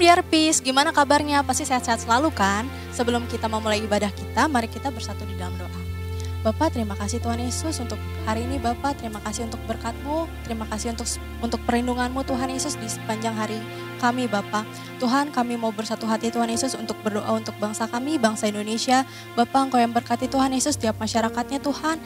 Dear Peace, gimana kabarnya? Pasti sehat-sehat selalu kan? Sebelum kita memulai ibadah kita, mari kita bersatu di dalam doa. Bapak, terima kasih Tuhan Yesus untuk hari ini Bapak, terima kasih untuk berkat-Mu, terima kasih untuk perlindungan-Mu Tuhan Yesus di sepanjang hari kami Bapak. Tuhan, kami mau bersatu hati Tuhan Yesus untuk berdoa untuk bangsa kami, bangsa Indonesia. Bapak, Engkau yang berkati Tuhan Yesus setiap masyarakatnya Tuhan,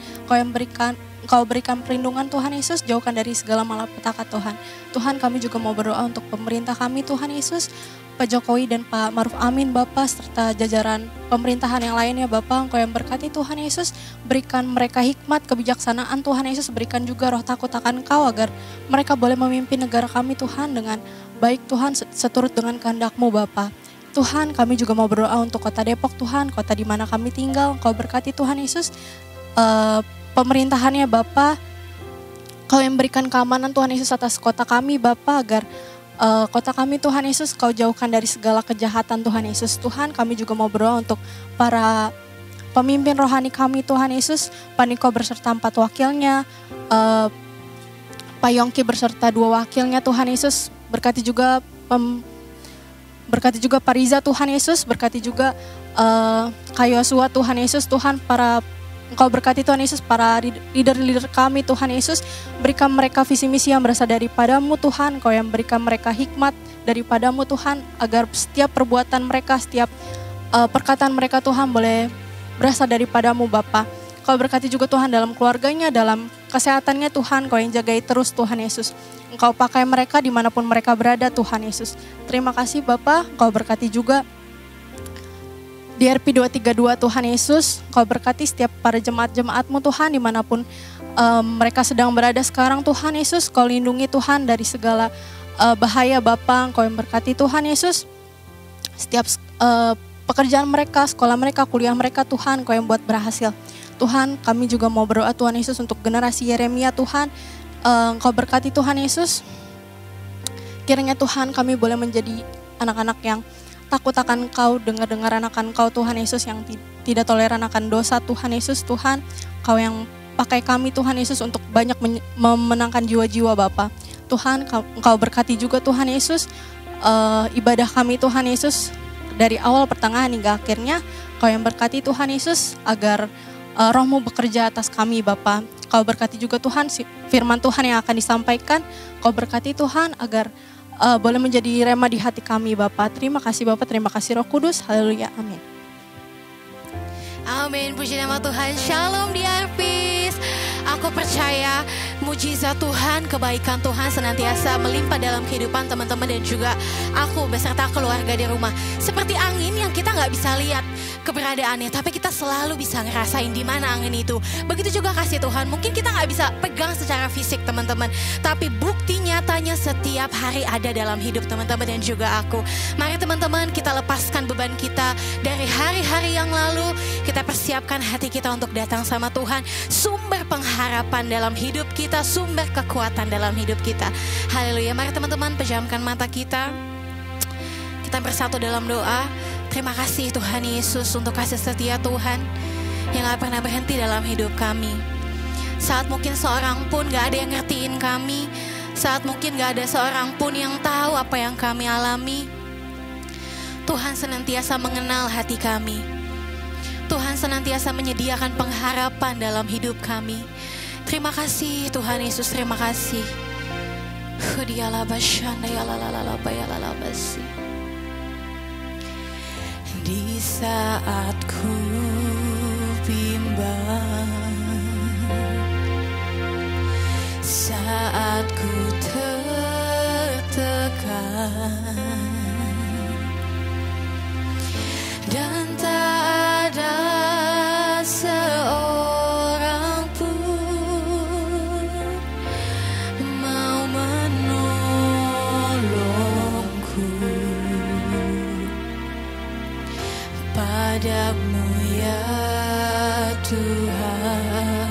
Engkau berikan perlindungan Tuhan Yesus, jauhkan dari segala malapetaka Tuhan. Tuhan, kami juga mau berdoa untuk pemerintah kami Tuhan Yesus, Pak Jokowi dan Pak Maruf Amin Bapak, serta jajaran pemerintahan yang lainnya Bapak. Engkau yang berkati Tuhan Yesus, berikan mereka hikmat, kebijaksanaan Tuhan Yesus, berikan juga roh takut akan Engkau agar mereka boleh memimpin negara kami Tuhan dengan baik Tuhan, seturut dengan kehendak-Mu Bapak. Tuhan, kami juga mau berdoa untuk kota Depok Tuhan, kota di mana kami tinggal. Engkau berkati Tuhan Yesus, pemerintahannya Bapak. Kau yang berikan keamanan Tuhan Yesus atas kota kami Bapak, agar kota kami Tuhan Yesus Kau jauhkan dari segala kejahatan Tuhan Yesus. Tuhan, kami juga mau berdoa untuk para pemimpin rohani kami Tuhan Yesus, Pak Niko berserta 4 wakilnya, Pak Yongki berserta 2 wakilnya Tuhan Yesus. Berkati juga Pak Riza Tuhan Yesus, berkati juga Kak Yosua Tuhan Yesus. Tuhan, Engkau berkati Tuhan Yesus para leader-leader kami Tuhan Yesus, berikan mereka visi misi yang berasal daripada-Mu Tuhan. Engkau yang berikan mereka hikmat daripada-Mu Tuhan, agar setiap perbuatan mereka, setiap perkataan mereka Tuhan boleh berasal daripada-Mu Bapa. Engkau berkati juga Tuhan dalam keluarganya, dalam kesehatannya Tuhan. Engkau yang jagai terus Tuhan Yesus. Engkau pakai mereka dimanapun mereka berada Tuhan Yesus. Terima kasih Bapa. Engkau berkati juga DRP 232 Tuhan Yesus. Kau berkati setiap para jemaat-jemaat-Mu Tuhan dimanapun mereka sedang berada sekarang Tuhan Yesus. Kau lindungi Tuhan dari segala bahaya Bapa. Kau yang berkati Tuhan Yesus setiap pekerjaan mereka, sekolah mereka, kuliah mereka Tuhan. Kau yang buat berhasil Tuhan. Kami juga mau berdoa Tuhan Yesus untuk generasi Yeremia Tuhan. Kau berkati Tuhan Yesus. Kiranya Tuhan kami boleh menjadi anak-anak yang takut akan Kau, dengar akan Kau Tuhan Yesus, yang tidak toleran akan dosa Tuhan Yesus. Tuhan, Kau yang pakai kami Tuhan Yesus untuk banyak memenangkan jiwa-jiwa Bapa. Tuhan, Engkau berkati juga Tuhan Yesus ibadah kami Tuhan Yesus dari awal pertengahan hingga akhirnya. Kau yang berkati Tuhan Yesus agar Roh-Mu bekerja atas kami Bapa. Kau berkati juga Tuhan firman Tuhan yang akan disampaikan. Kau berkati Tuhan agar boleh menjadi rema di hati kami Bapa. Terima kasih Bapa, terima kasih Roh Kudus. Haleluya, amin. Amin, puji nama Tuhan. Shalom DRPs. Aku percaya mujizat Tuhan, kebaikan Tuhan senantiasa melimpah dalam kehidupan teman-teman dan juga aku beserta keluarga di rumah. Seperti angin yang kita nggak bisa lihat keberadaannya, tapi kita selalu bisa ngerasain di mana angin itu. Begitu juga kasih Tuhan, mungkin kita nggak bisa pegang secara fisik teman-teman, tapi bukti nyatanya setiap hari ada dalam hidup teman-teman dan juga aku. Mari teman-teman, kita lepaskan beban kita dari hari-hari yang lalu. Kita persiapkan hati kita untuk datang sama Tuhan, sumber pengharapan dalam hidup kita, sumber kekuatan dalam hidup kita. Haleluya. Mari teman-teman, pejamkan mata kita. Kita bersatu dalam doa. Terima kasih Tuhan Yesus untuk kasih setia Tuhan yang gak pernah berhenti dalam hidup kami. Saat mungkin seorang pun gak ada yang ngertiin kami, saat mungkin gak ada seorang pun yang tahu apa yang kami alami, Tuhan senantiasa mengenal hati kami. Tuhan senantiasa menyediakan pengharapan dalam hidup kami. Terima kasih Tuhan Yesus, terima kasih. Di saat ku bimbang, saat ku tertekan, dan tak ada seorang pun mau menolongku. Padamu ya Tuhan,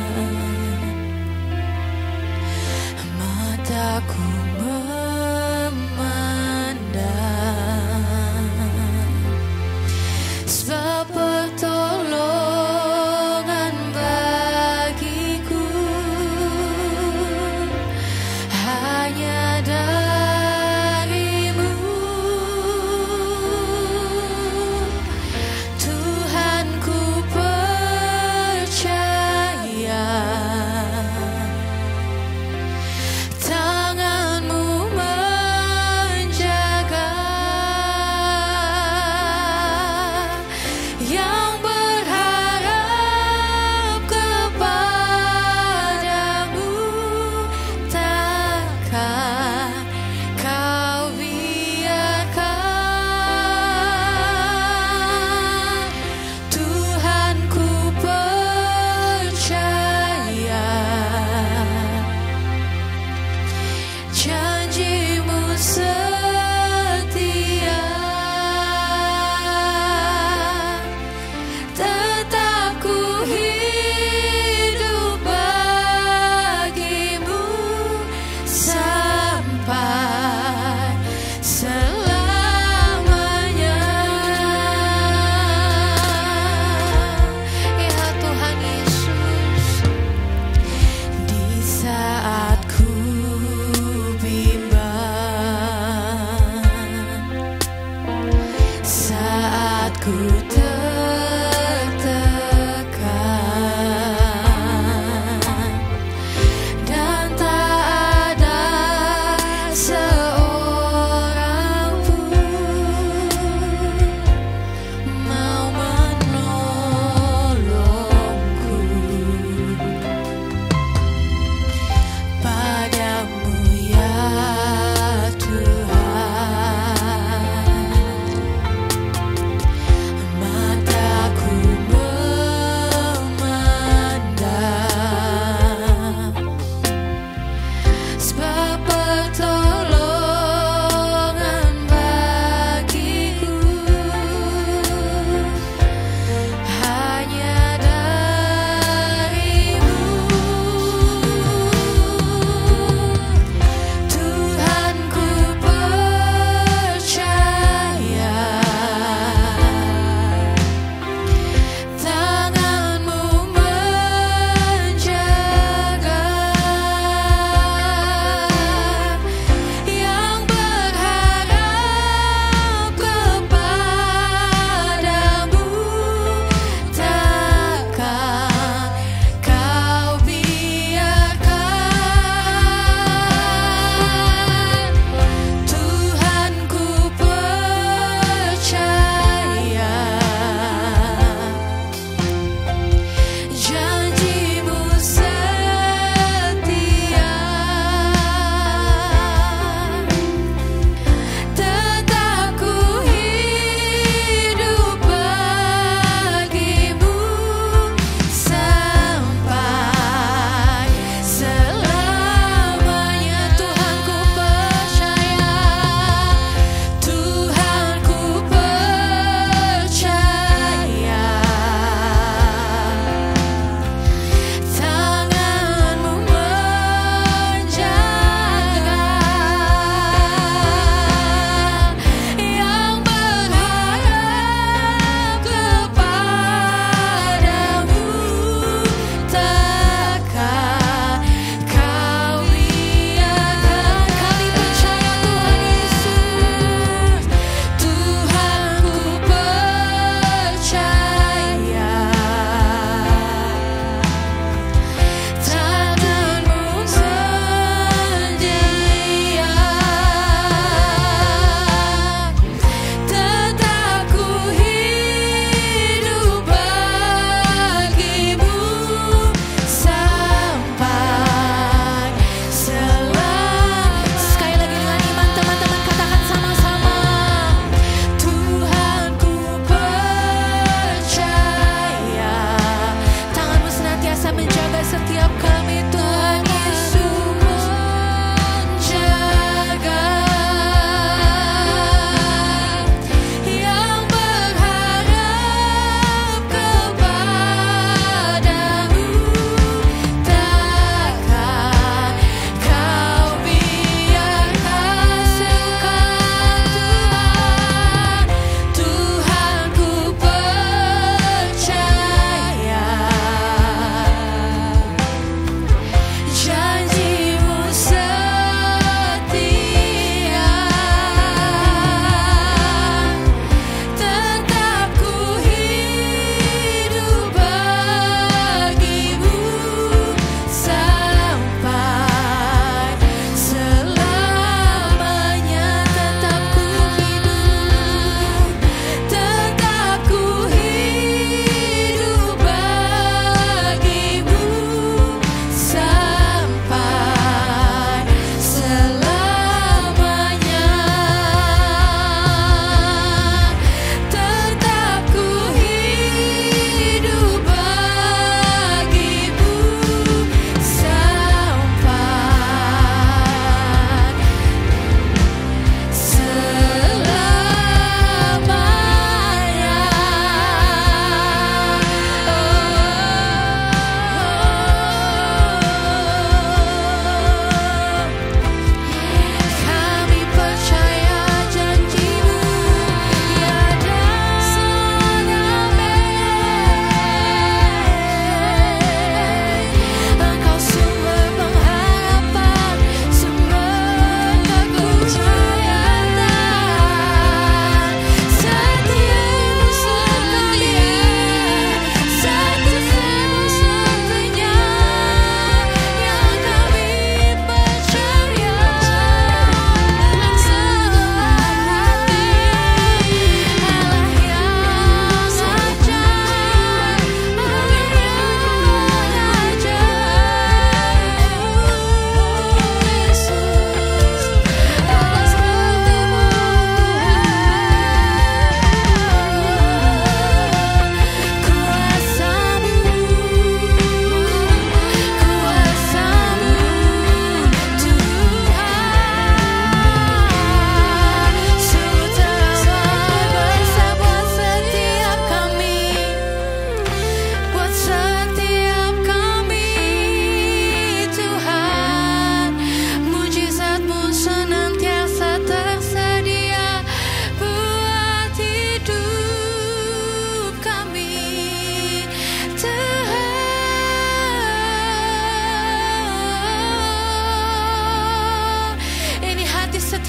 mataku memandang, sebab pertolongan bagiku hanya darimu. sebab pertolongan bagiku hanya darimu. Tuhan, ku percaya tangan-Mu menjaga.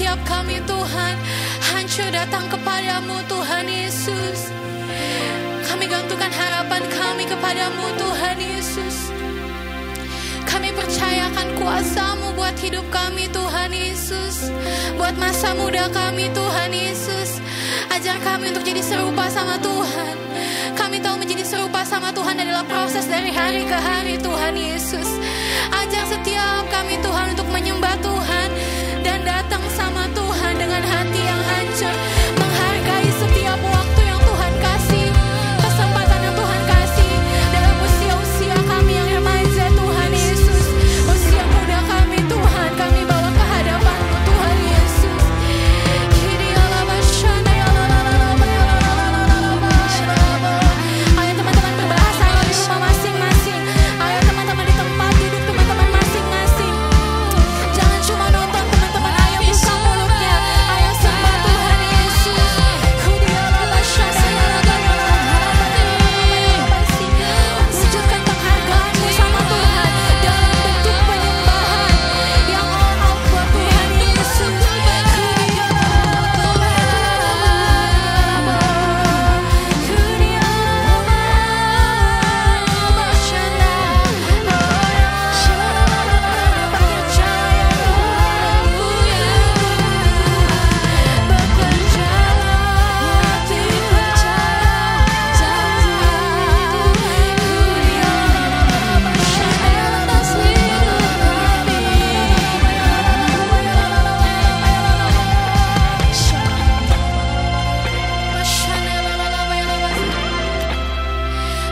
setiap kami Tuhan hancur datang kepadamu Tuhan Yesus. Kami gantungkan harapan kami kepadamu Tuhan Yesus. Kami percayakan kuasa-Mu buat hidup kami Tuhan Yesus. Buat masa muda kami Tuhan Yesus. Ajar kami untuk jadi serupa sama Tuhan. Kami tahu menjadi serupa sama Tuhan adalah proses dari hari ke hari Tuhan Yesus. Ajar setiap kami Tuhan untuk menyembah Tuhan dan datang sama Tuhan dengan hati yang hancur. Menghargai setiap waktu yang Tuhan kasih, kesempatan yang Tuhan kasih dalam usia-usia kami yang remaja Tuhan Yesus. Usia muda kami Tuhan, kami bawa ke hadapan-Mu Tuhan Yesus. Ayo teman-teman berbahasa di rumah masing-masing. Ayo teman-teman di tempat duduk teman-teman masing-masing. Jangan cuma nonton teman-teman, ayo buka mulutnya. Ayo sembah Tuhan Yesus. Wujudkan penghargaan-Mu sama Tuhan dalam bentuk penyembahan yang all out buat Tuhan Yesus.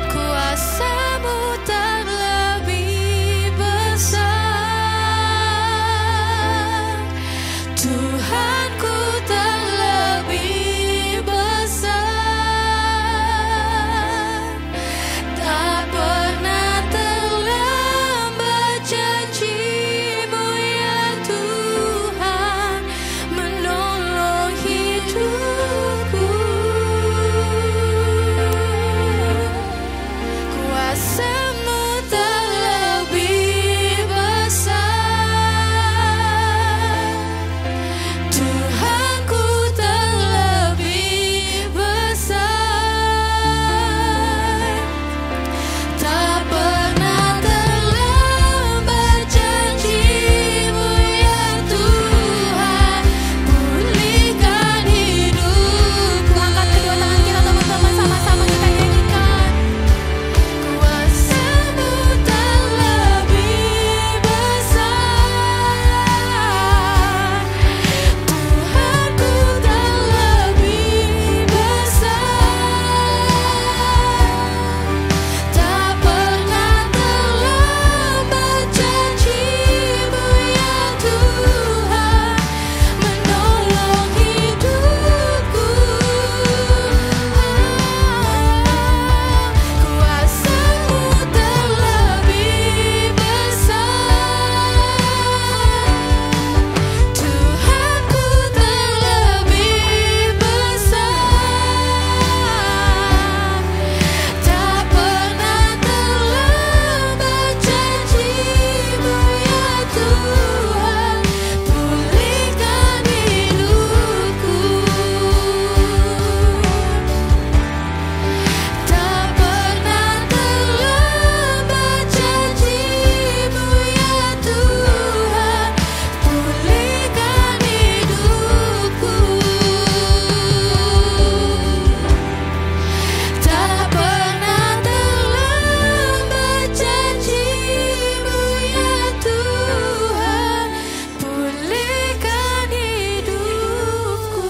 Kuasa-Mu terlebih besar, Tuhanku terlebih besar. Tak pernah terlambat janji-Mu ya Tuhan menolong hidupku. Kuasa-Mu terlebih besar, Tuhanku terlebih besar. Tak pernah terlambat janji-Mu ya Tuhan, pulihkan hidupku. Angkat kedua tangan kita teman-teman, sama-sama kita nyanyikan. Kuasa-Mu terlebih besar, Tuhanku terlebih besar. Tak pernah terlambat janji-Mu ya Tuhan menolong hidupku. Kuasa-Mu terlebih besar, Tuhanku terlebih besar. Tak pernah terlambat janji-Mu ya Tuhan, pulihkan hidupku. Tak pernah terlambat janji-Mu ya Tuhan, pulihkan hidupku. Tak pernah terlambat janji-Mu ya Tuhan, pulihkan hidupku.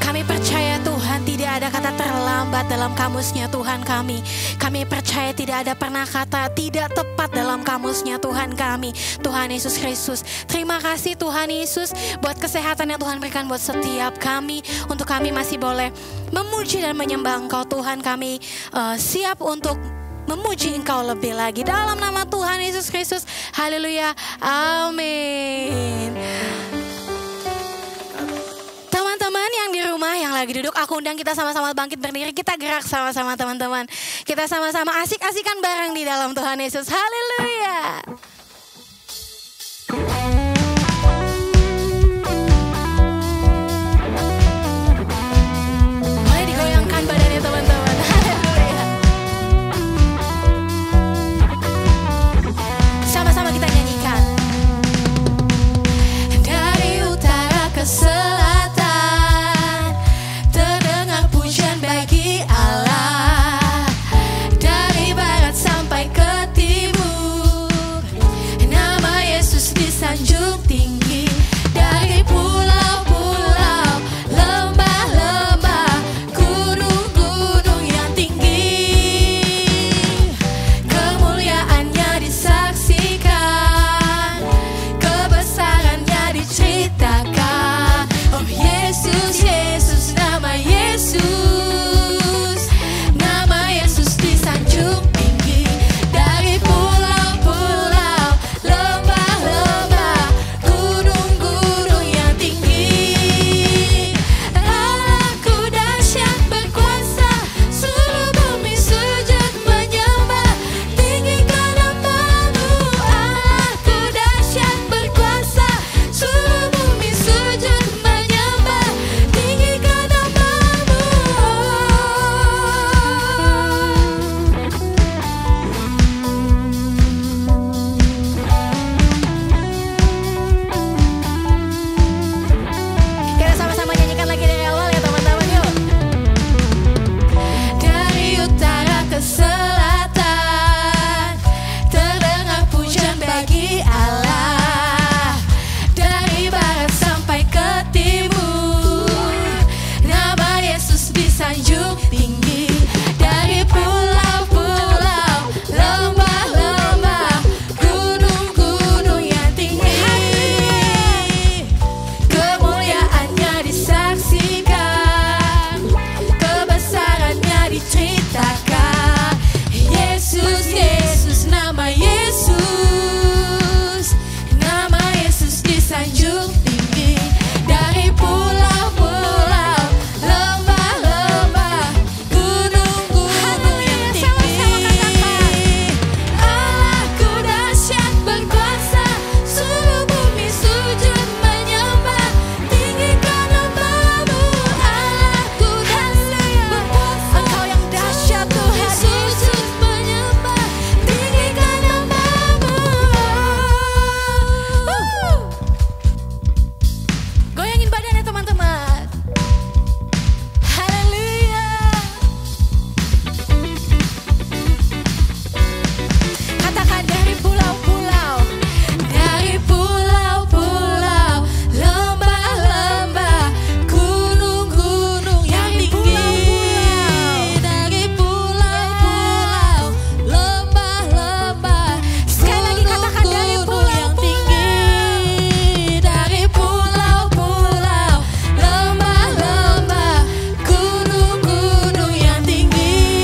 Kami percaya Tuhan tidak ada kata terlambat dalam kamusnya Tuhan kami. Kami percaya tidak ada pernah kata tidak tepat dalam kamusnya Tuhan kami. Tuhan Yesus Kristus, terima kasih Tuhan Yesus buat kesehatan yang Tuhan berikan buat setiap kami. Untuk kami masih boleh memuji dan menyembah Engkau Tuhan. Kami siap untuk memuji Engkau lebih lagi dalam nama Tuhan Yesus Kristus. Haleluya, amin. Teman-teman yang di rumah yang lagi duduk, aku undang kita sama-sama bangkit berdiri, kita gerak sama-sama teman-teman. Kita sama-sama asik-asikan bareng di dalam Tuhan Yesus. Haleluya. Boleh digoyangkan badannya teman-teman. Haleluya. Sama-sama kita nyanyikan. Dari utara ke selatan terdengar pujian bagi Allah. Dari barat sampai ke timur nama Yesus disanjung tinggi. Dari pulau-pulau, lembah-lembah, gunung-gunung yang tinggi, kemuliaannya disaksikan, kebesarannya diceritakan. Oh Yesus, Yesus, nama Yesus, nama Yesus disanjung tinggi. Dari pulau-pulau, lembah-lembah, gunung-gunung yang tinggi, Allahku dahsyat berkuasa, seluruh bumi sujud menyembah, tinggikan namamu. Allahku dahsyat berkuasa, seluruh bumi sujud menyembah, tinggikan namamu. Kita sama-sama nyanyikan lagi dari awal ya teman-teman, yuk. Dari utara ke selatan terdengar pujian bagi Allah. Dari barat sampai ke timur nama Yesus disanjung tinggi. Dari pulau-pulau, lembah-lembah, gunung-gunung yang tinggi, kemuliaannya disaksikan, kebesarannya diceritakan. Yesus, Yesus, nama Yesus, nama Yesus disanjung tinggi. Dari pulau-pulau, lembah-lembah, gunung-gunung yang tinggi, Allahku dahsyat berkuasa, seluruh bumi sujud menyembah, tinggikan namamu. Allahku dahsyat berkuasa, Engkau yang dahsyat Tuhan, sujud menyembah, tinggikan namamu. Goyangin badannya teman-teman. Haleluya. Katakan dari pulau-pulau, dari pulau-pulau, lembah-lembah, gunung-gunung yang tinggi. Dari pulau-pulau, lembah-lembah, sekali lagi katakan dari pulau-pulau, dari pulau-pulau, lembah-lembah, gunung-gunung yang tinggi,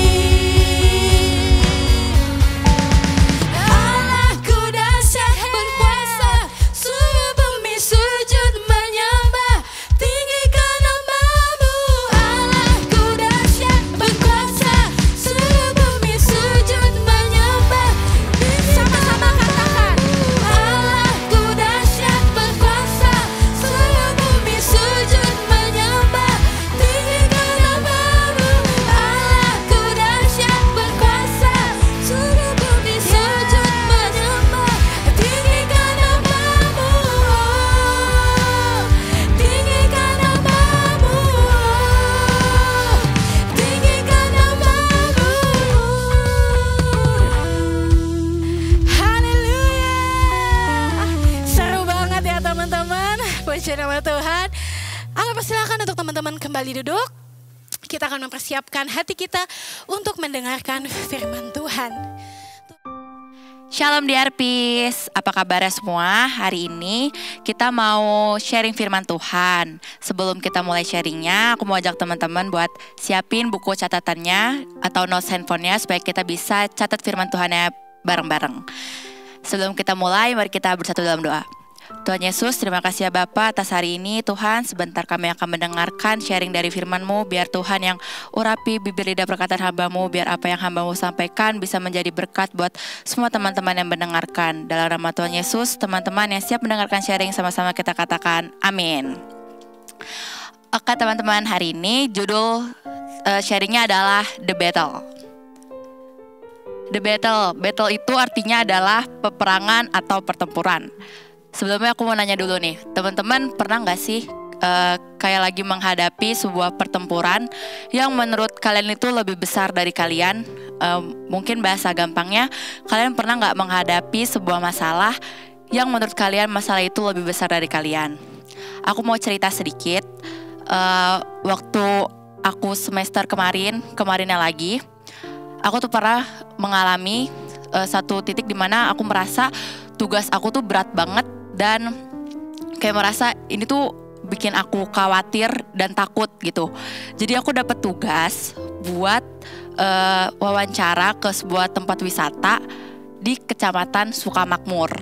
Allahku dahsyat berkuasa, seluruh bumi sujud menyembah, tinggikan namamu. Allahku dahsyat berkuasa, seluruh bumi sujud menyembah. Sama-sama katakan, Allahku dahsyat berkuasa, seluruh bumi sujud menyembah, tinggikan namamu. Allahku dahsyat berkuasa, seluruh bumi sujud menyembah, tinggikan namamu. Tinggikan namamu. Tinggikan namamu. Haleluya. Seru banget ya teman-teman. Puji nama Tuhan. Aku persilakan untuk teman-teman kembali duduk. Kita akan mempersiapkan hati kita untuk mendengarkan firman Tuhan. Shalom DRPs, apa kabarnya semua? Hari ini kita mau sharing firman Tuhan. Sebelum kita mulai sharingnya, aku mau ajak teman-teman buat siapin buku catatannya atau notes handphonenya supaya kita bisa catat firman Tuhannya bareng-bareng. Sebelum kita mulai, mari kita bersatu dalam doa. Tuhan Yesus, terima kasih ya Bapa atas hari ini. Tuhan, sebentar kami akan mendengarkan sharing dari firman-Mu. Biar Tuhan yang urapi bibir lidah perkataan hamba-Mu, biar apa yang hamba-Mu sampaikan bisa menjadi berkat buat semua teman-teman yang mendengarkan. Dalam nama Tuhan Yesus, teman-teman yang siap mendengarkan sharing sama-sama kita katakan amin. Oke teman-teman, hari ini judul sharingnya adalah The Battle. The Battle itu artinya adalah peperangan atau pertempuran. Sebelumnya aku mau nanya dulu nih, teman-teman pernah gak sih kayak lagi menghadapi sebuah pertempuran yang menurut kalian itu lebih besar dari kalian? Mungkin bahasa gampangnya, kalian pernah gak menghadapi sebuah masalah yang menurut kalian masalah itu lebih besar dari kalian? Aku mau cerita sedikit. Waktu aku semester kemarinnya lagi, aku tuh pernah mengalami satu titik di mana aku merasa tugas aku tuh berat banget dan kayak merasa ini tuh bikin aku khawatir dan takut gitu. Jadi aku dapat tugas buat wawancara ke sebuah tempat wisata di Kecamatan Sukamakmur.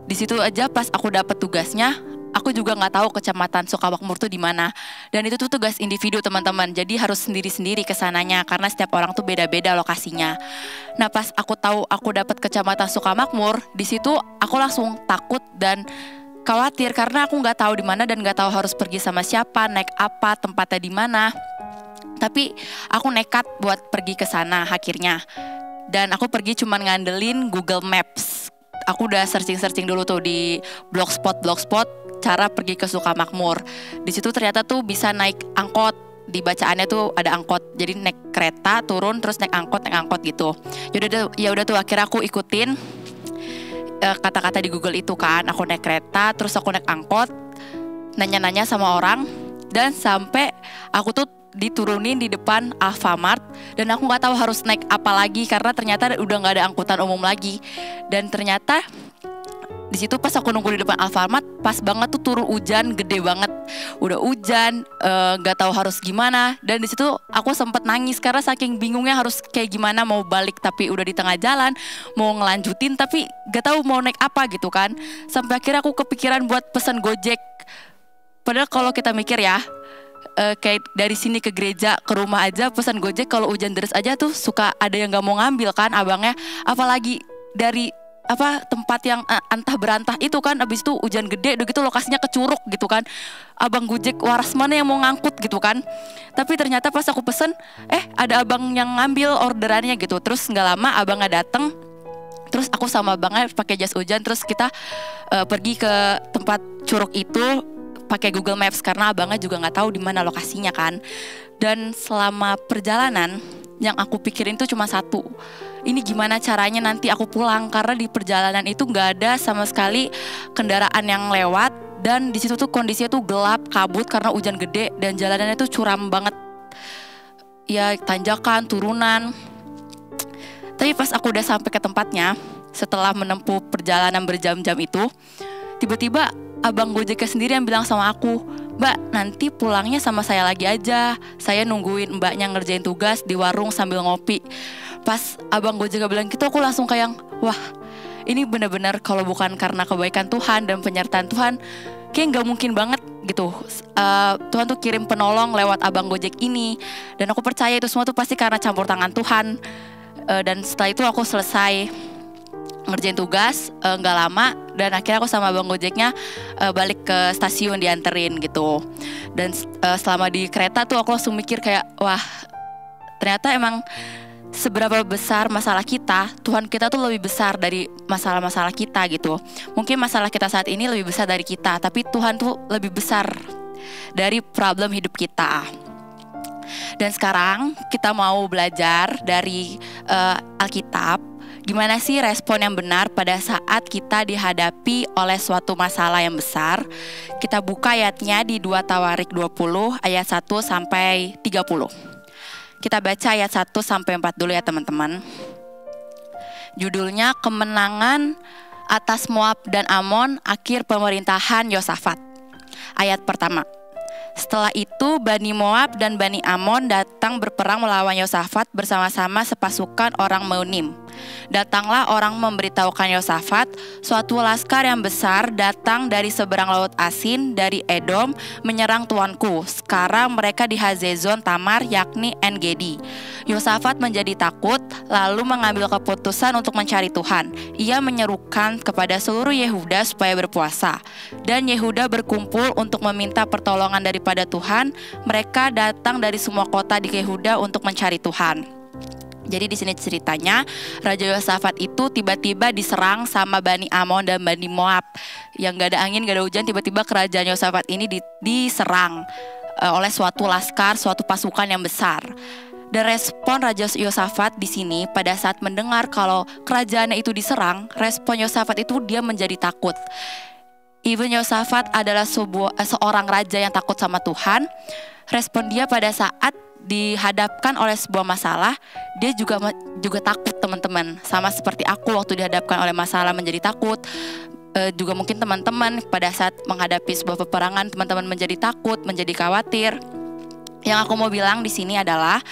Di situ aja pas aku dapat tugasnya, aku juga nggak tahu Kecamatan Sukamakmur tuh di mana. Dan itu tuh tugas individu teman-teman. Jadi harus sendiri-sendiri kesananya karena setiap orang tuh beda-beda lokasinya. Nah pas aku tahu aku dapat Kecamatan Sukamakmur, di situ aku langsung takut dan khawatir karena aku nggak tahu di mana dan nggak tahu harus pergi sama siapa, naik apa, tempatnya di mana. Tapi aku nekat buat pergi ke sana akhirnya. Dan aku pergi cuman ngandelin Google Maps. Aku udah searching dulu tuh di blogspot cara pergi ke Sukamakmur. Di situ ternyata tuh bisa naik angkot. Di bacaannya tuh ada angkot. Jadi naik kereta, turun terus naik angkot gitu. Ya udah tuh akhirnya aku ikutin kata-kata di Google itu kan. Aku naik kereta, terus aku naik angkot, nanya-nanya sama orang, dan sampai aku tuh diturunin di depan Alfamart dan aku nggak tahu harus naik apa lagi karena ternyata udah nggak ada angkutan umum lagi. Dan ternyata di situ pas aku nunggu di depan Alfamart, pas banget tuh turun hujan gede banget. Udah hujan, nggak tahu harus gimana. Dan di situ aku sempet nangis karena saking bingungnya harus kayak gimana, mau balik tapi udah di tengah jalan, mau ngelanjutin tapi nggak tahu mau naik apa gitu kan. Sampai akhirnya aku kepikiran buat pesan Gojek. Padahal kalau kita mikir ya, kayak dari sini ke gereja ke rumah aja pesan Gojek kalau hujan deras aja tuh suka ada yang nggak mau ngambil kan abangnya, apalagi dari tempat yang antah berantah itu kan, abis itu hujan gede udah gitu lokasinya ke Curug gitu kan, abang Gojek waras mana yang mau ngangkut gitu kan. Tapi ternyata pas aku pesen ada abang yang ngambil orderannya gitu. Terus nggak lama abangnya dateng, terus aku sama abangnya pakai jas hujan, terus kita pergi ke tempat Curug itu pakai Google Maps karena abangnya juga nggak tahu di mana lokasinya kan. Dan selama perjalanan yang aku pikirin tuh cuma satu, ini gimana caranya nanti aku pulang, karena di perjalanan itu nggak ada sama sekali kendaraan yang lewat dan di situ tuh kondisinya tuh gelap kabut karena hujan gede dan jalanannya tuh curam banget ya, tanjakan turunan. Tapi pas aku udah sampai ke tempatnya setelah menempuh perjalanan berjam-jam itu, tiba-tiba abang Gojeknya sendiri yang bilang sama aku, "Mbak, nanti pulangnya sama saya lagi aja. Saya nungguin mbaknya ngerjain tugas di warung sambil ngopi." Pas abang Gojeknya bilang gitu, aku langsung kayak, wah ini benar-benar kalau bukan karena kebaikan Tuhan dan penyertaan Tuhan, kayak nggak mungkin banget gitu. Tuhan tuh kirim penolong lewat abang Gojek ini. Dan aku percaya itu semua tuh pasti karena campur tangan Tuhan. Dan setelah itu aku selesai ngerjain tugas nggak lama, dan akhirnya aku sama abang Gojeknya balik ke stasiun dianterin gitu. Dan selama di kereta tuh aku langsung mikir kayak, wah ternyata emang seberapa besar masalah kita, Tuhan kita tuh lebih besar dari masalah-masalah kita gitu. Mungkin masalah kita saat ini lebih besar dari kita, tapi Tuhan tuh lebih besar dari problem hidup kita. Dan sekarang kita mau belajar dari Alkitab, gimana sih respon yang benar pada saat kita dihadapi oleh suatu masalah yang besar. Kita buka ayatnya di 2 Tawarik 20 ayat 1 sampai 30. Kita baca ayat 1 sampai 4 dulu ya teman-teman. Judulnya Kemenangan atas Moab dan Amon, akhir pemerintahan Yosafat. Ayat pertama. Setelah itu Bani Moab dan Bani Amon datang berperang melawan Yosafat bersama-sama sepasukan orang Meunim. Datanglah orang memberitahukan Yosafat, suatu laskar yang besar datang dari seberang laut Asin, dari Edom, menyerang tuanku. Sekarang mereka di Hazezon Tamar, yakni En-Gedi. Yosafat menjadi takut, lalu mengambil keputusan untuk mencari Tuhan. Ia menyerukan kepada seluruh Yehuda supaya berpuasa. Dan Yehuda berkumpul untuk meminta pertolongan daripada Tuhan. Mereka datang dari semua kota di Yehuda untuk mencari Tuhan. Jadi di sini ceritanya Raja Yosafat itu tiba-tiba diserang sama Bani Amon dan Bani Moab. Yang gak ada angin, gak ada hujan, tiba-tiba kerajaan Yosafat ini diserang oleh suatu laskar, suatu pasukan yang besar. Dan respon Raja Yosafat di sini pada saat mendengar kalau kerajaannya itu diserang, respon Yosafat itu dia menjadi takut. Even Yosafat adalah seorang raja yang takut sama Tuhan. Respon dia pada saat dihadapkan oleh sebuah masalah, dia juga takut, teman-teman. Sama seperti aku waktu dihadapkan oleh masalah menjadi takut. Juga mungkin teman-teman pada saat menghadapi sebuah peperangan, teman-teman menjadi takut, menjadi khawatir. Yang aku mau bilang di sini adalah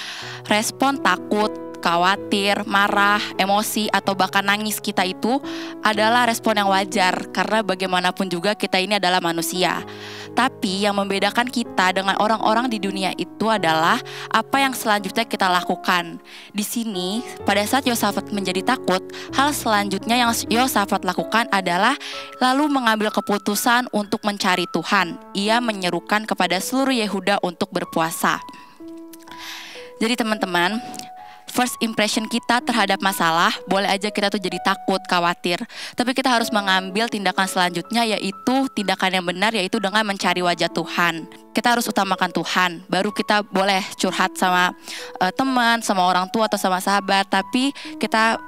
respon takut, khawatir, marah, emosi, atau bahkan nangis kita itu adalah respon yang wajar, karena bagaimanapun juga kita ini adalah manusia. Tapi yang membedakan kita dengan orang-orang di dunia itu adalah apa yang selanjutnya kita lakukan. Di sini pada saat Yosafat menjadi takut, hal selanjutnya yang Yosafat lakukan adalah lalu mengambil keputusan untuk mencari Tuhan. Ia menyerukan kepada seluruh Yehuda untuk berpuasa. Jadi teman-teman, first impression kita terhadap masalah, boleh aja kita tuh jadi takut, khawatir. Tapi kita harus mengambil tindakan selanjutnya, yaitu tindakan yang benar, yaitu dengan mencari wajah Tuhan. Kita harus utamakan Tuhan, baru kita boleh curhat sama teman, sama orang tua atau sama sahabat. Tapi kita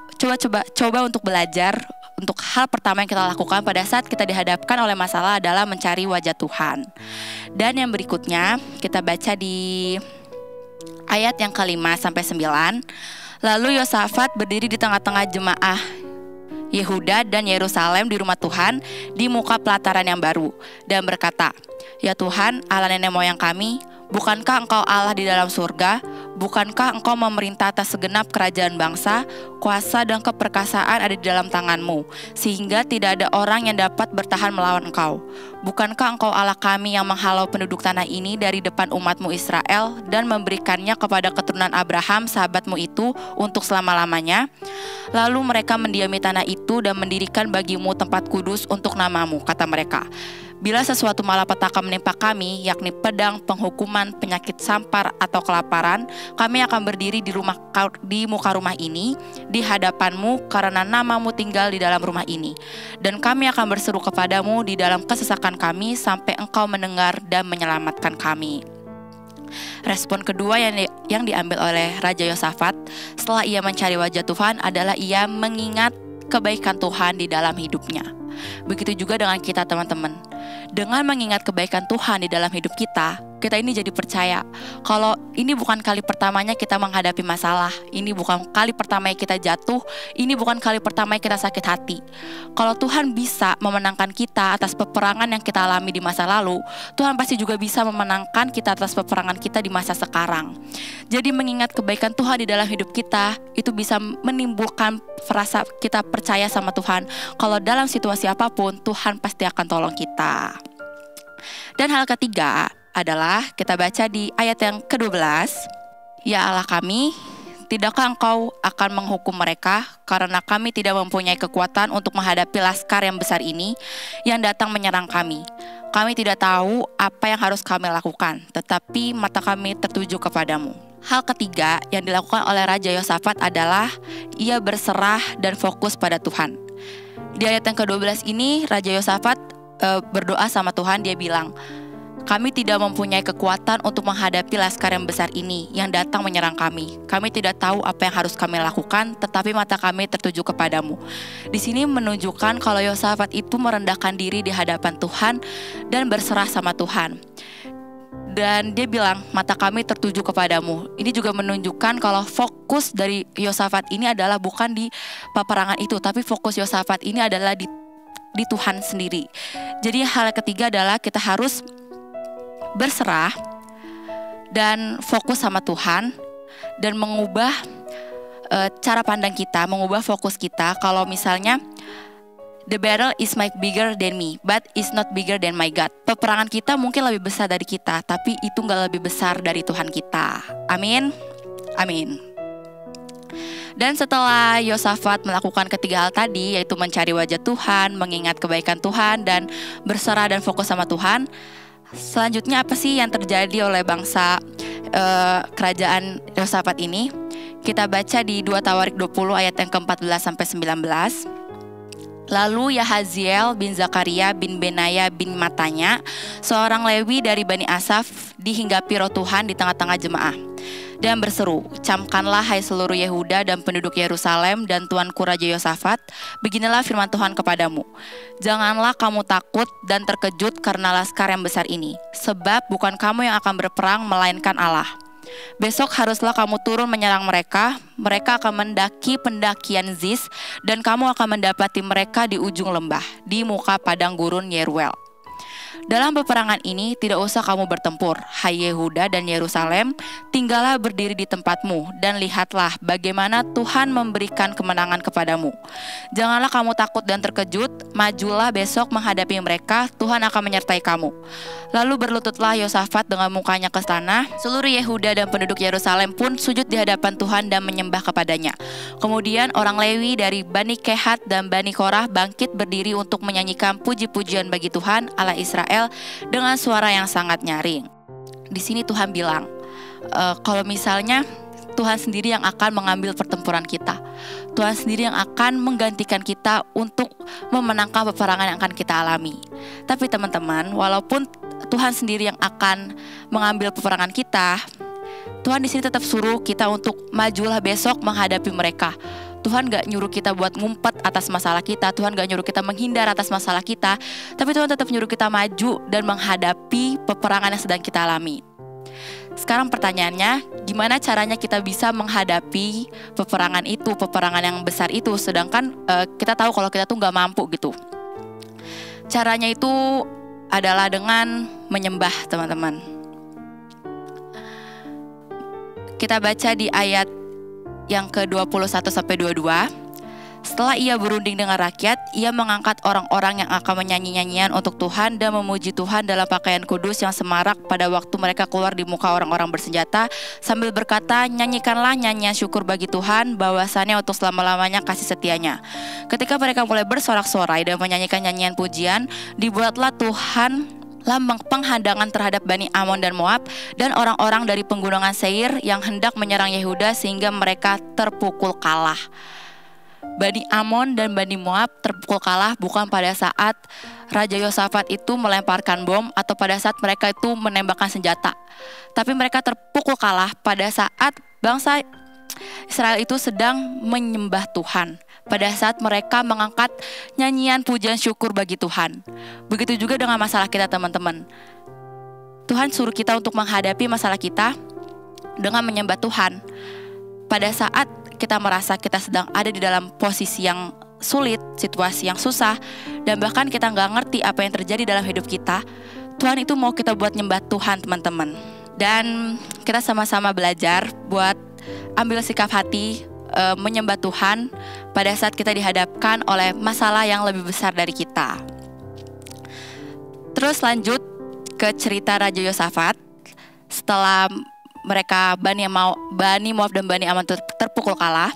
coba untuk belajar. Untuk hal pertama yang kita lakukan pada saat kita dihadapkan oleh masalah adalah mencari wajah Tuhan. Dan yang berikutnya kita baca di ayat yang ke-5-9. Lalu Yosafat berdiri di tengah-tengah jemaah Yehuda dan Yerusalem di rumah Tuhan di muka pelataran yang baru dan berkata, "Ya Tuhan, Allah nenek moyang kami, bukankah Engkau Allah di dalam surga? Bukankah Engkau memerintah atas segenap kerajaan bangsa? Kuasa dan keperkasaan ada di dalam tangan-Mu, sehingga tidak ada orang yang dapat bertahan melawan Engkau. Bukankah Engkau Allah kami yang menghalau penduduk tanah ini dari depan umat-Mu Israel dan memberikannya kepada keturunan Abraham sahabat-Mu itu untuk selama-lamanya? Lalu mereka mendiami tanah itu dan mendirikan bagi-Mu tempat kudus untuk nama-Mu," kata mereka. "Bila sesuatu malapetaka menimpa kami, yakni pedang, penghukuman, penyakit sampar, atau kelaparan, kami akan berdiri di muka rumah ini, di hadapan-Mu, karena nama-Mu tinggal di dalam rumah ini. Dan kami akan berseru kepadamu di dalam kesesakan kami, sampai Engkau mendengar dan menyelamatkan kami." Respon kedua yang diambil oleh Raja Yosafat setelah ia mencari wajah Tuhan adalah ia mengingat kebaikan Tuhan di dalam hidupnya. Begitu juga dengan kita, teman-teman. Dengan mengingat kebaikan Tuhan di dalam hidup kita ini jadi percaya kalau ini bukan kali pertamanya kita menghadapi masalah, ini bukan kali pertamanya kita jatuh, ini bukan kali pertamanya kita sakit hati. Kalau Tuhan bisa memenangkan kita atas peperangan yang kita alami di masa lalu, Tuhan pasti juga bisa memenangkan kita atas peperangan kita di masa sekarang. Jadi mengingat kebaikan Tuhan di dalam hidup kita, itu bisa menimbulkan rasa kita percaya sama Tuhan. Kalau dalam situasi apapun, Tuhan pasti akan tolong kita. Dan hal ketiga adalah kita baca di ayat yang ke-12. "Ya Allah kami, tidakkah Engkau akan menghukum mereka, karena kami tidak mempunyai kekuatan untuk menghadapi laskar yang besar ini yang datang menyerang kami. Kami tidak tahu apa yang harus kami lakukan, tetapi mata kami tertuju kepadamu." Hal ketiga yang dilakukan oleh Raja Yosafat adalah ia berserah dan fokus pada Tuhan. Di ayat yang ke-12 ini Raja Yosafat berdoa sama Tuhan. Dia bilang, "Kami tidak mempunyai kekuatan untuk menghadapi laskar yang besar ini yang datang menyerang kami. Kami tidak tahu apa yang harus kami lakukan, tetapi mata kami tertuju kepadamu." Di sini menunjukkan kalau Yosafat itu merendahkan diri di hadapan Tuhan dan berserah sama Tuhan. Dan dia bilang, "Mata kami tertuju kepadamu." Ini juga menunjukkan kalau fokus dari Yosafat ini adalah bukan di peperangan itu, tapi fokus Yosafat ini adalah di Tuhan sendiri. Jadi hal ketiga adalah kita harus berserah dan fokus sama Tuhan dan mengubah cara pandang kita, mengubah fokus kita. Kalau misalnya the battle is might bigger than me, but is not bigger than my God. Peperangan kita mungkin lebih besar dari kita, tapi itu gak lebih besar dari Tuhan kita. Amin. Amin. Dan setelah Yosafat melakukan ketiga hal tadi, yaitu mencari wajah Tuhan, mengingat kebaikan Tuhan, dan berserah dan fokus sama Tuhan, selanjutnya apa sih yang terjadi oleh bangsa kerajaan Yosafat ini? Kita baca di 2 Tawarik 20 ayat yang ke-14 sampai 19. Lalu Yahaziel bin Zakaria bin Benaya bin Matanya, seorang Lewi dari Bani Asaf, dihinggapi roh Tuhan di tengah-tengah jemaah dan berseru, "Camkanlah hai seluruh Yehuda dan penduduk Yerusalem dan tuanku Raja Yosafat, beginilah firman Tuhan kepadamu. Janganlah kamu takut dan terkejut karena laskar yang besar ini, sebab bukan kamu yang akan berperang melainkan Allah. Besok haruslah kamu turun menyerang mereka. Mereka akan mendaki pendakian Ziz, dan kamu akan mendapati mereka di ujung lembah, di muka padang gurun Yeruel. Dalam peperangan ini tidak usah kamu bertempur, hai Yehuda dan Yerusalem, tinggallah berdiri di tempatmu dan lihatlah bagaimana Tuhan memberikan kemenangan kepadamu. Janganlah kamu takut dan terkejut, majulah besok menghadapi mereka, Tuhan akan menyertai kamu." Lalu berlututlah Yosafat dengan mukanya ke tanah. Seluruh Yehuda dan penduduk Yerusalem pun sujud di hadapan Tuhan dan menyembah kepadanya. Kemudian orang Lewi dari Bani Kehat dan Bani Korah bangkit berdiri untuk menyanyikan puji-pujian bagi Tuhan Allah Israel dengan suara yang sangat nyaring. Di sini Tuhan bilang, kalau misalnya Tuhan sendiri yang akan mengambil pertempuran kita. Tuhan sendiri yang akan menggantikan kita untuk memenangkan peperangan yang akan kita alami. Tapi teman-teman, walaupun Tuhan sendiri yang akan mengambil peperangan kita, Tuhan di sini tetap suruh kita untuk majulah besok menghadapi mereka. Tuhan gak nyuruh kita buat ngumpet atas masalah kita. Tuhan gak nyuruh kita menghindar atas masalah kita. Tapi Tuhan tetap nyuruh kita maju dan menghadapi peperangan yang sedang kita alami. Sekarang pertanyaannya, gimana caranya kita bisa menghadapi peperangan itu, peperangan yang besar itu, sedangkan kita tahu kalau kita tuh gak mampu gitu. Caranya itu adalah dengan menyembah, teman-teman. Kita baca di ayat yang ke-21 sampai 22. Setelah ia berunding dengan rakyat, ia mengangkat orang-orang yang akan menyanyi nyanyian untuk Tuhan dan memuji Tuhan dalam pakaian kudus yang semarak pada waktu mereka keluar di muka orang-orang bersenjata, sambil berkata, "Nyanyikanlah nyanyian syukur bagi Tuhan, bahwasannya untuk selama-lamanya kasih setianya." Ketika mereka mulai bersorak-sorai dan menyanyikan nyanyian pujian, dibuatlah Tuhan lambang penghadangan terhadap Bani Amon dan Moab dan orang-orang dari penggunungan Seir yang hendak menyerang Yehuda sehingga mereka terpukul kalah. Bani Amon dan Bani Moab terpukul kalah bukan pada saat Raja Yosafat itu melemparkan bom atau pada saat mereka itu menembakkan senjata. Tapi mereka terpukul kalah pada saat bangsa Israel itu sedang menyembah Tuhan. Pada saat mereka mengangkat nyanyian pujian syukur bagi Tuhan. Begitu juga dengan masalah kita, teman-teman. Tuhan suruh kita untuk menghadapi masalah kita dengan menyembah Tuhan. Pada saat kita merasa kita sedang ada di dalam posisi yang sulit, situasi yang susah, dan bahkan kita gak ngerti apa yang terjadi dalam hidup kita, Tuhan itu mau kita buat nyembah Tuhan, teman-teman. Dan kita sama-sama belajar buat ambil sikap hati menyembah Tuhan pada saat kita dihadapkan oleh masalah yang lebih besar dari kita. Terus lanjut ke cerita Raja Yosafat. Setelah mereka Bani Moab dan Bani Amon terpukul kalah,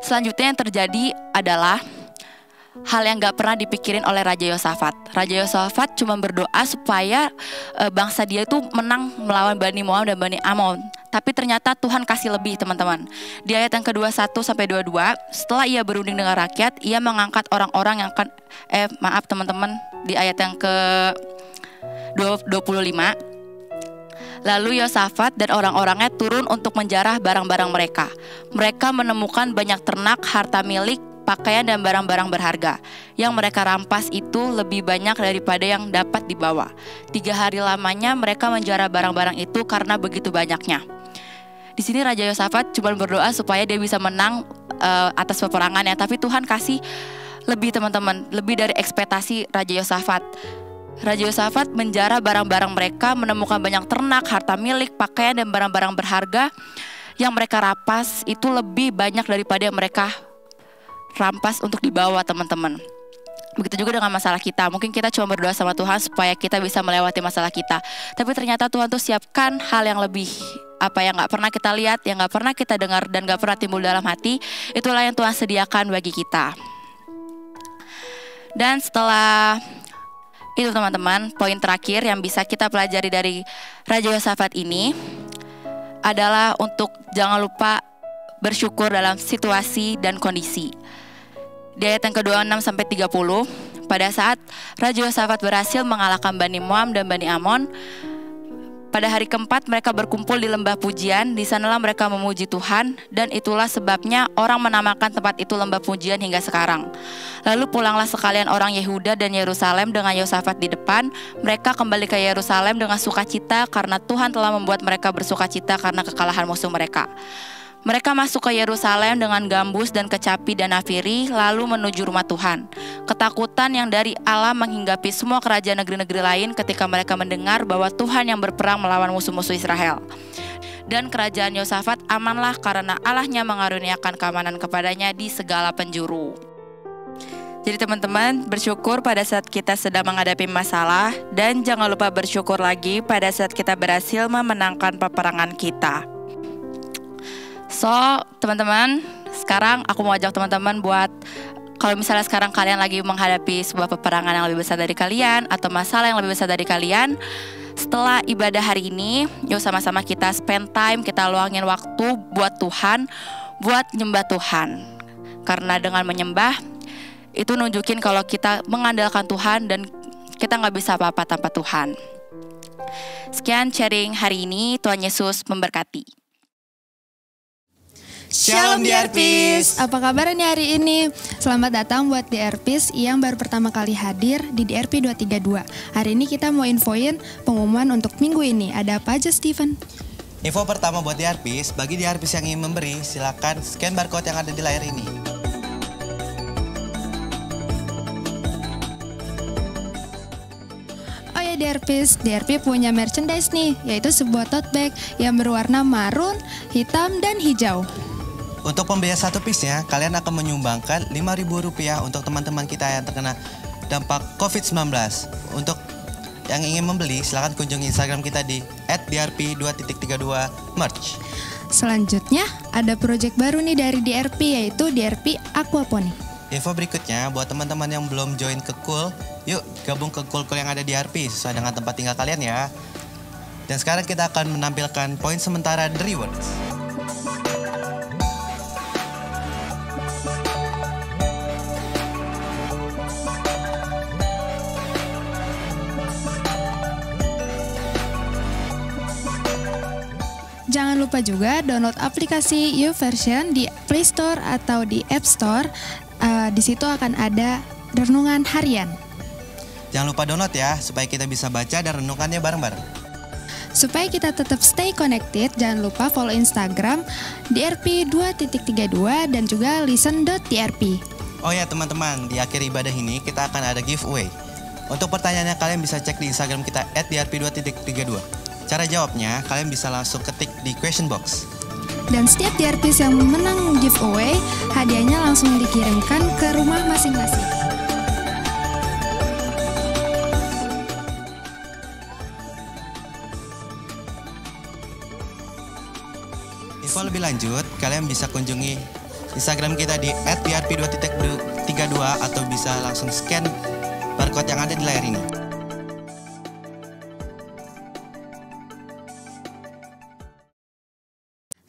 selanjutnya yang terjadi adalah hal yang gak pernah dipikirin oleh Raja Yosafat. Raja Yosafat cuma berdoa supaya bangsa dia itu menang melawan Bani Moab dan Bani Amon. Tapi ternyata Tuhan kasih lebih, teman-teman. Di ayat yang ke-21 sampai 22, setelah ia berunding dengan rakyat, ia mengangkat orang-orang yang akan teman-teman, di ayat yang ke-25. Lalu Yosafat dan orang-orangnya turun untuk menjarah barang-barang mereka. Mereka menemukan banyak ternak, harta milik, pakaian dan barang-barang berharga. Yang mereka rampas itu lebih banyak daripada yang dapat dibawa. 3 hari lamanya mereka menjarah barang-barang itu karena begitu banyaknya. Di sini Raja Yosafat cuma berdoa supaya dia bisa menang atas peperangannya. Tapi Tuhan kasih lebih, teman-teman, lebih dari ekspektasi Raja Yosafat. Raja Yosafat menjarah barang-barang mereka, menemukan banyak ternak, harta milik, pakaian dan barang-barang berharga. yang mereka rampas itu lebih banyak daripada yang mereka rampas untuk dibawa, teman-teman. Begitu juga dengan masalah kita. Mungkin kita cuma berdoa sama Tuhan supaya kita bisa melewati masalah kita, tapi ternyata Tuhan tuh siapkan hal yang lebih, yang gak pernah kita lihat, yang gak pernah kita dengar, dan gak pernah timbul dalam hati. Itulah yang Tuhan sediakan bagi kita. Dan setelah itu, teman-teman, poin terakhir yang bisa kita pelajari dari Raja Yosafat ini adalah untuk jangan lupa bersyukur dalam situasi dan kondisi. Di ayat yang kedua 6 sampai 30, pada saat Raja Yosafat berhasil mengalahkan Bani Moab dan Bani Amon, pada hari keempat mereka berkumpul di lembah pujian. Di sanalah mereka memuji Tuhan, dan itulah sebabnya orang menamakan tempat itu lembah pujian hingga sekarang. Lalu pulanglah sekalian orang Yehuda dan Yerusalem dengan Yosafat di depan. Mereka kembali ke Yerusalem dengan sukacita karena Tuhan telah membuat mereka bersukacita karena kekalahan musuh mereka. Mereka masuk ke Yerusalem dengan gambus dan kecapi dan nafiri, lalu menuju rumah Tuhan. Ketakutan yang dari Allah menghinggapi semua kerajaan negeri-negeri lain ketika mereka mendengar bahwa Tuhan yang berperang melawan musuh-musuh Israel. Dan kerajaan Yosafat amanlah karena Allahnya mengaruniakan keamanan kepadanya di segala penjuru. Jadi teman-teman, bersyukur pada saat kita sedang menghadapi masalah, dan jangan lupa bersyukur lagi pada saat kita berhasil memenangkan peperangan kita. So, teman-teman, sekarang aku mau ajak teman-teman buat, kalau misalnya sekarang kalian lagi menghadapi sebuah peperangan yang lebih besar dari kalian, atau masalah yang lebih besar dari kalian, setelah ibadah hari ini, yuk sama-sama kita spend time, kita luangin waktu buat Tuhan, buat nyembah Tuhan. Karena dengan menyembah, itu nunjukin kalau kita mengandalkan Tuhan dan kita gak bisa apa-apa tanpa Tuhan. Sekian sharing hari ini, Tuhan Yesus memberkati. Shalom DRPs. Apa kabar nih hari ini? Selamat datang buat DRPs yang baru pertama kali hadir di DRP 232. Hari ini kita mau infoin pengumuman untuk minggu ini. Ada apa aja, Steven? Info pertama buat DRPs, bagi DRPs yang ingin memberi, silakan scan barcode yang ada di layar ini. Oh ya DRPs, DRP punya merchandise nih, yaitu sebuah tote bag yang berwarna marun, hitam, dan hijau. Untuk pembelian satu piece-nya, kalian akan menyumbangkan Rp5.000 untuk teman-teman kita yang terkena dampak COVID-19. Untuk yang ingin membeli, silakan kunjungi Instagram kita di @drp2.32merch. Selanjutnya, ada proyek baru nih dari DRP, yaitu DRP Aquaponic. Info berikutnya, buat teman-teman yang belum join ke Cool, yuk gabung ke Cool yang ada di DRP sesuai dengan tempat tinggal kalian ya. Dan sekarang kita akan menampilkan poin sementara The Rewards. Jangan lupa juga download aplikasi YouVersion di Play Store atau di App Store. Di situ akan ada renungan harian. Jangan lupa download ya, supaya kita bisa baca dan renungannya bareng-bareng. Supaya kita tetap stay connected, jangan lupa follow Instagram DRP2.32 dan juga listen.drp. Oh ya teman-teman, di akhir ibadah ini kita akan ada giveaway. Untuk pertanyaannya kalian bisa cek di Instagram kita @drp2.32. Cara jawabnya, kalian bisa langsung ketik di question box. Dan setiap DRPs yang menang giveaway, hadiahnya langsung dikirimkan ke rumah masing-masing. Info lebih lanjut, kalian bisa kunjungi Instagram kita di @drp2.32 atau bisa langsung scan barcode yang ada di layar ini.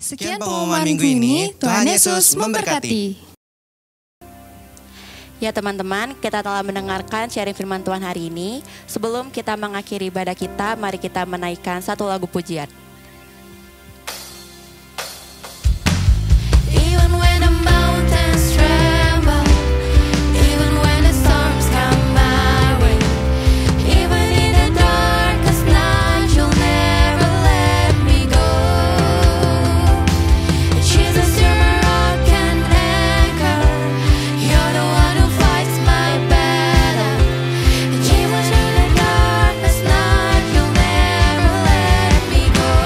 Sekian pengumuman minggu ini, Tuhan Yesus memberkati. Ya teman-teman, kita telah mendengarkan sharing firman Tuhan hari ini. Sebelum kita mengakhiri ibadah kita, mari kita menaikkan satu lagu pujian. Darkness night, you'll never let me go.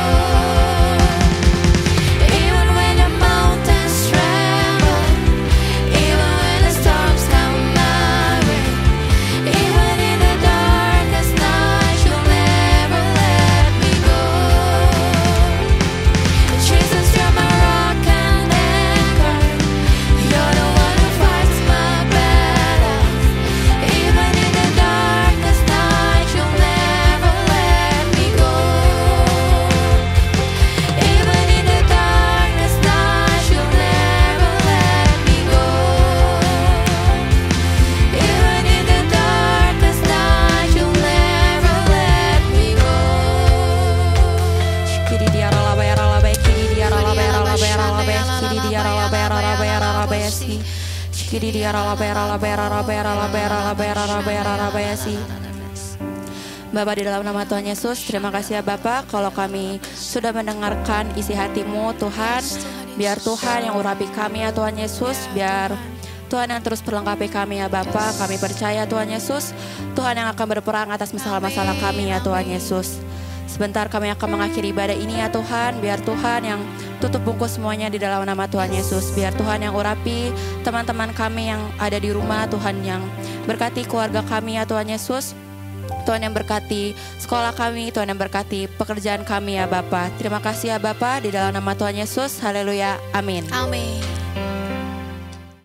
Bapak, di dalam nama Tuhan Yesus, terima kasih ya Bapak kalau kami sudah mendengarkan isi hati-Mu Tuhan. Biar Tuhan yang urapi kami ya Tuhan Yesus, biar Tuhan yang terus perlengkapi kami ya Bapak. Kami percaya Tuhan Yesus, Tuhan yang akan berperang atas masalah-masalah kami ya Tuhan Yesus. Sebentar kami akan mengakhiri ibadah ini ya Tuhan. Biar Tuhan yang tutup bungkus semuanya di dalam nama Tuhan Yesus. Biar Tuhan yang urapi teman-teman kami yang ada di rumah. Tuhan yang berkati keluarga kami ya Tuhan Yesus. Tuhan yang berkati sekolah kami, Tuhan yang berkati pekerjaan kami ya Bapa. Terima kasih ya Bapa, di dalam nama Tuhan Yesus. Haleluya, amin. Amin.